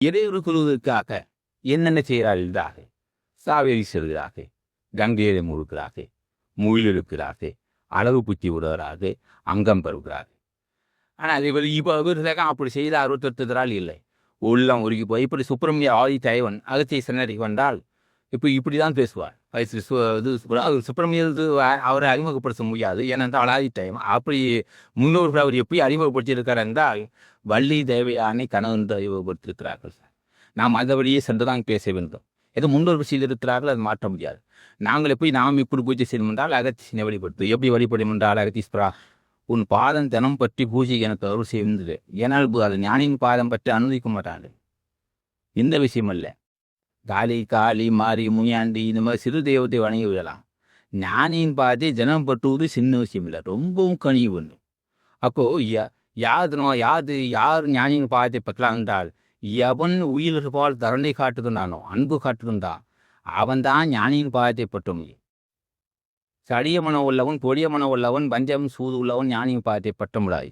இறையுறு குழுவிற்காக என்னென்ன செய்கிறார்கள் என்றாக சாவேரி செல்கிறார்கள், கங்கையை முழுக்கிறார்கள், முயில் இருக்கிறார்கள், அளவு புத்தி விடுகிறார்கள், அங்கம் பெறுகிறார்கள். ஆனால் இவர் இப்போ இவர்களுக்கு அப்படி செய்த அறுபத்தொருத்தரால் இல்லை. உள்ளம் உருகி போய் இப்படி சுப்பிரமணிய ஆதி தலைவன் அகத்திய சின்னடி வந்தால் இப்போ இப்படி தான் பேசுவார். இது சுப்பிரமணியது அவரை அறிமுகப்படுத்த முடியாது. ஏனென்றால் ஆதி தலைவன் அப்படி முன்னோர்கள் அவர் எப்படி அறிமுகப்படுத்தியிருக்கிறார் என்றால் வள்ளி தேவையானை கணவன் அறிமுகப்படுத்தியிருக்கிறார்கள். நாம் அந்தபடியே சென்றுதான் பேச வேண்டும். எது முன்னோர்கள் செய்திருக்கிறார்கள் அது மாற்ற முடியாது. நாங்கள் எப்படி நாம் இப்படி பூஜை செய்யணும் என்றால் அகத்தீசனை வழிபடுத்து எப்படி வழிபடும் என்றால் அகத்தீஸ்வரா உன் பாதம் தினம் பற்றி பூஜை எனக்கு அருள் செய்வது. ஏனால் அது ஞானியின் பாதம் பற்றி அனுமதிக்க மாட்டாங்க. இந்த விஷயம் அல்ல. காளி மாறி முனியாண்டி இந்த மாதிரி சிறு தெய்வத்தை வணங்கி விடலாம். ஞானியின் பாதத்தை ஜனம் பற்றுவது சின்ன விஷயம் இல்லை, ரொம்பவும் கனிவு வேண்டும். அப்போ யார் ஞானியின் பாதத்தை பற்றலாம் என்றால் எவன் உயிர் போல் தரண்டை காட்டுகின்றானோ அன்பு காட்டுகின்றான் அவன் தான் ஞானியின் பாதத்தை பற்ற முடியும். சடிய மனம் உள்ளவன், கொடிய மனம் உள்ளவன், பஞ்சம் சூது உள்ளவன் ஞானியின் பாதத்தை பற்ற முடியாது.